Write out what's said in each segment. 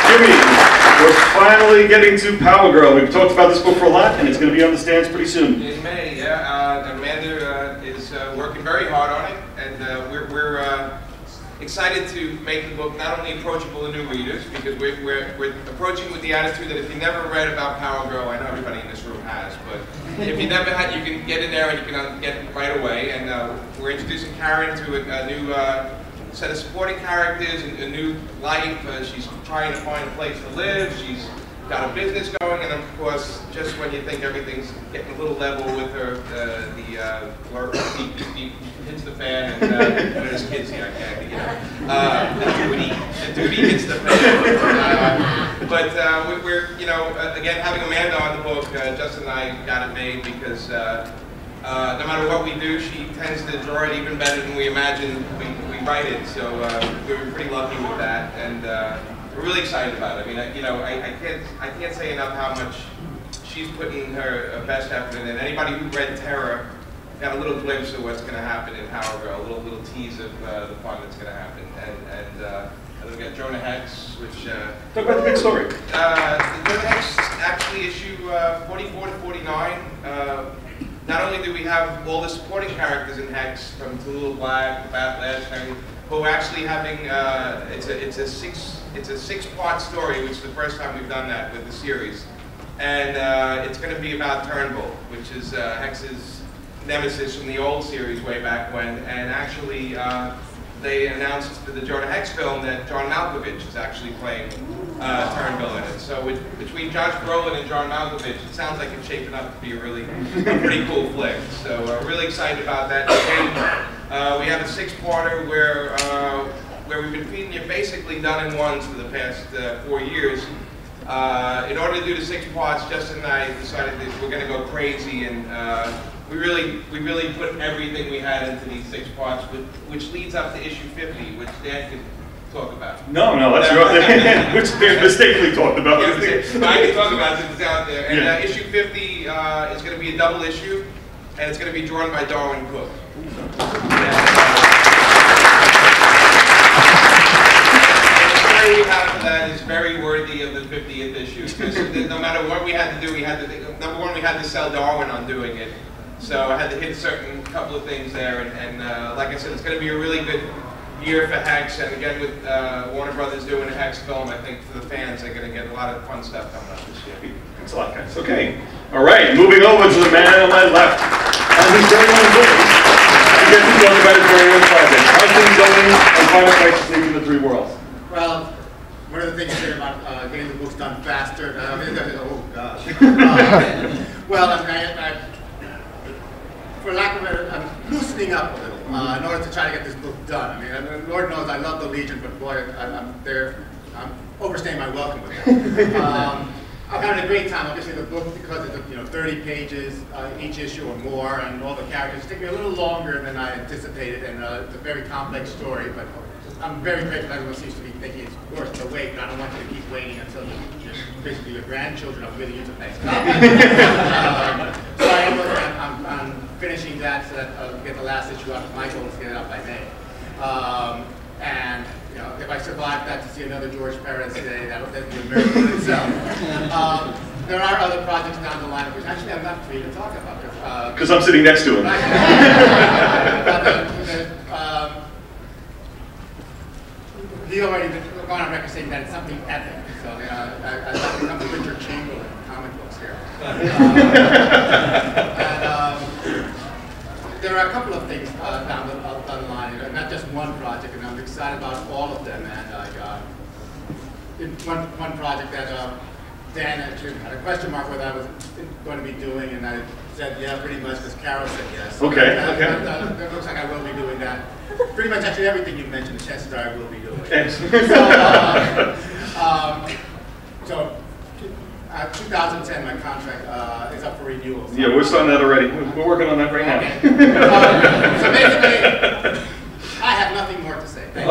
Jimmy, we're finally getting to Power Girl. We've talked about this book for a lot, and it's going to be on the stands pretty soon. In May, yeah. Amanda is working very hard on it, and we're excited to make the book not only approachable to new readers, because we're approaching with the attitude that if you never read about Power Girl, I know everybody in this room has, but if you never had, you can get in there and you can get it right away. And we're introducing Karen to a new set of supporting characters, a new life. She's trying to find a place to live. She's got a business going, and of course, just when you think everything's getting a little level with her, the work hits the fan, and there's kids here, I can't, the duty hits the fan. But we're, again, having Amanda on the book, Justin and I got it made because no matter what we do, she tends to draw it even better than we imagine we write it. So we're pretty lucky with that, and we're really excited about it. I mean, I can't say enough how much she's putting her best effort in. And anybody who read Terror got a little glimpse of what's going to happen in Power Girl, a little tease of the fun that's going to happen. And we've got Jonah Hex, which talk about the big story. Jonah Hex actually issue 44 to 49. Not only do we have all the supporting characters in Hex, from Tallulah Black, Bat and who are actually having it's a six-part story, which is the first time we've done that with the series, and it's going to be about Turnbull, which is Hex's nemesis from the old series way back when, and actually they announced for the Jonah Hex film that John Malkovich is actually playing Turnbull in it. So between Josh Brolin and John Malkovich, it sounds like it's shaping up to be a pretty cool flick. So really excited about that. Again, we have a six-parter where we've been feeding you basically done-in-ones for the past 4 years. In order to do the 6 parts, Justin and I decided that we're going to go crazy, and we really put everything we had into these 6 parts, which leads up to issue 50, which Dan can talk about. No, that's your thing, which they mistakenly talked about. I can talk about it, it's out there. And issue 50 is going to be a double issue, and it's going to be drawn by Darwin Cook. We have for that is very worthy of the 50th issue, because no matter what we had to do, number one, we had to sell Darwin on doing it, so I had to hit a certain couple of things there, and like I said, it's going to be a really good year for Hex, and again with Warner Brothers doing a Hex film, I think for the fans they're going to get a lot of fun stuff coming up this year. Thanks a lot, guys. Okay, all right, moving over to the man on my left. As his very own voice, he gets to talk about his very own project. How's things going on Final Crisis League in the Three Worlds? Well, one of the things here about getting the books done faster, oh gosh. Well, for lack of a better, I'm loosening up a little in order to try to get this book done. I mean, Lord knows I love the Legion, but boy, I'm overstaying my welcome with them. I've had a great time. Obviously, the book, because it's 30 pages each issue or more, and all the characters take me a little longer than I anticipated, and it's a very complex story. But I'm very grateful that everyone seems to be thinking it's worth the wait, but I don't want you to keep waiting until basically your grandchildren are really into the next copy. So I'm finishing that so that I'll get the last issue out. My goal is to get it out by May. And if I survive that to see another George Perez today, that'll be a miracle in itself. There are other projects down the line, which actually I'm not free to talk about. Because I'm sitting next to him. He already gone on record saying that it's something epic. So I've become the Richard Chamberlain of comic books here. There are a couple of things down the line, not just one project, and I'm excited about all of them. And one project that Dan actually had a question mark whether I was going to be doing, and I said yeah, pretty much, because Carol said yes. Okay. It looks like I will be doing that. Pretty much actually everything you mentioned, the chances are I will be doing. So 2010, my contract is up for renewal. So yeah, we're starting that already. We're working on that right now. Okay. So basically, I have nothing more to say. Thank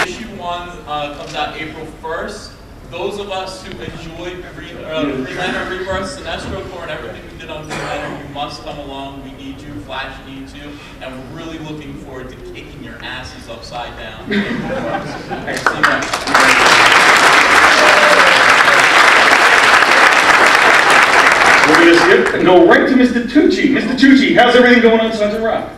you. Issue 1 comes out April 1st. Those of us who enjoyed Greenlantern Rebirth, Sinestro Corps, and everything we did on Greenlantern, you must come along. We need you. Flash needs you, and really looking forward to kicking your asses upside down. Thanks so much. We're going to skip and go right to Mr. Tucci. Mr. Tucci, how's everything going on Sunset Rock?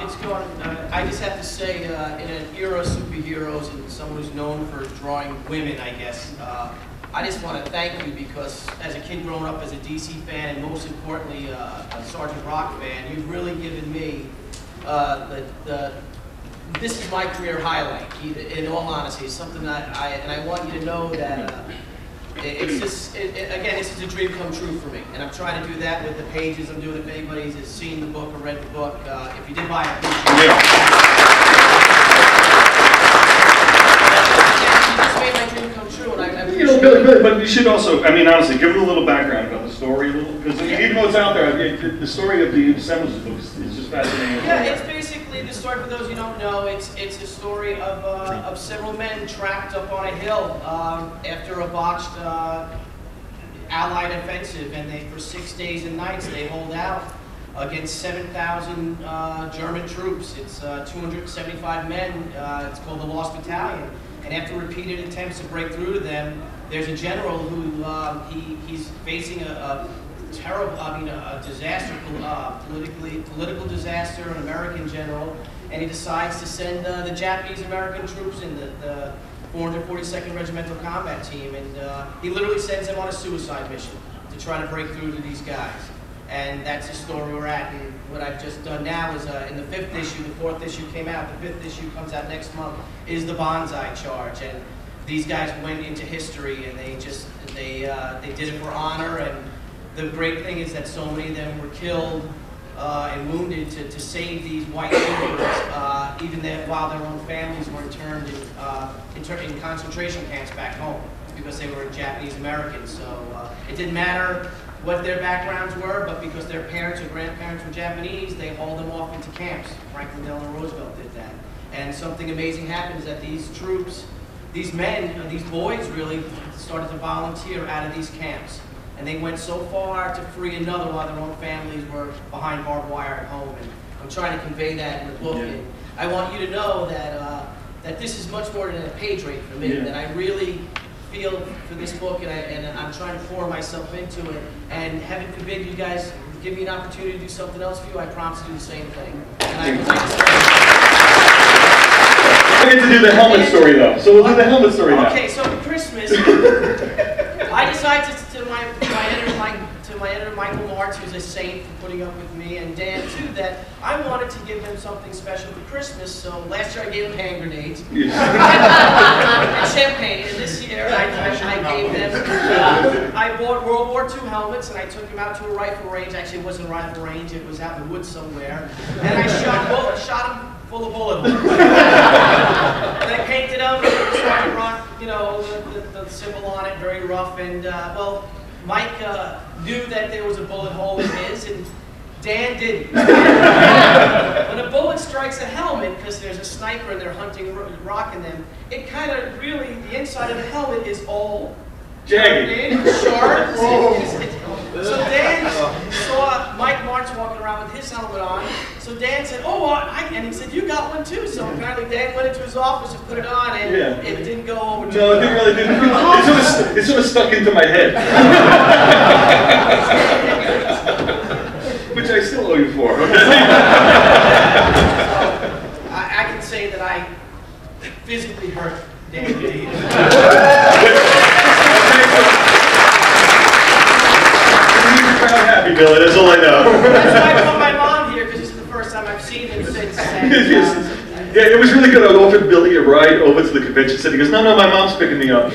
It's going, I just have to say, in an era of superheroes and someone who's known for drawing women, I guess, I just want to thank you because as a kid growing up as a DC fan and most importantly a Sergeant Rock fan, you've really given me this is my career highlight, in all honesty. It's something that I want you to know that it's just, again, this is a dream come true for me. And I'm trying to do that with the pages I'm doing. If anybody has seen the book or read the book, if you did buy it, I appreciate it. You just made my dream come true, and I appreciate You know, Billy, but you should also, I mean, honestly, give it a little background about the story, because even though it's out there, the story of the assemblage book is just fascinating. Yeah, it's basically the story, for those who don't know, it's a story of several men trapped up on a hill after a botched Allied offensive, and for 6 days and nights they hold out against 7,000 German troops. It's 275 men. It's called the Lost Battalion. And after repeated attempts to break through to them, there's a general who he's facing a terrible, a disaster, political disaster, an American general, and he decides to send the Japanese-American troops in, the 442nd Regimental Combat Team, and he literally sends them on a suicide mission to try to break through to these guys. And that's the story we're at. And what I've just done now is in the 5th issue, the 4th issue came out, the 5th issue comes out next month, is the Banzai Charge. And these guys went into history, and they did it for honor. And the great thing is that so many of them were killed and wounded to save these white heroes, even while their own families were interned in concentration camps back home because they were Japanese Americans. So it didn't matter what their backgrounds were, but because their parents or grandparents were Japanese, they hauled them off into camps. Franklin Delano Roosevelt did that. And something amazing happened is that these troops, these men, these boys really started to volunteer out of these camps. And they went so far to free another while their own families were behind barbed wire at home. And I'm trying to convey that in the book. Yeah. And I want you to know that that this is much more than a page rate for me. Yeah. That I really feel for this book, and I'm trying to pour myself into it. And heaven forbid you guys give me an opportunity to do something else for you, I promise to do the same thing. And I would like to I get to do the helmet story though, so we'll do the helmet story now. Okay, so for Christmas, I decided to my editor Michael Martz, who's a saint for putting up with me, and Dan too, that I wanted to give them something special for Christmas. So last year I gave them hand grenades and champagne, and this year I gave them, I bought World War II helmets, and I took them out to a rifle range. Actually, it wasn't a rifle range, it was out in the woods somewhere, and I shot them full of bullet holes. And I painted them, Sergeant Rock, you know, the symbol on it, very rough, and well, Mike knew that there was a bullet hole in his, and Dan didn't. When a bullet strikes a helmet, because there's a sniper and they're hunting, rocking them, it kind of really, the inside of the helmet is all jagged, sharp. So Dan saw Mike Martz walking around with his helmet on. So Dan said, "Oh, and he said, you got one too." So apparently Dan went into his office and put it on, and it didn't go over. No, it really didn't. It sort of stuck into my head, which I still owe you for. I can say that I physically hurt Dan Didio. I'm happy, Billy. That's all I know. That's why I brought my mom here, because this is the first time I've seen him since. Yeah, it was really good. I offered Billy a ride over to the convention center. He goes, "No, my mom's picking me up."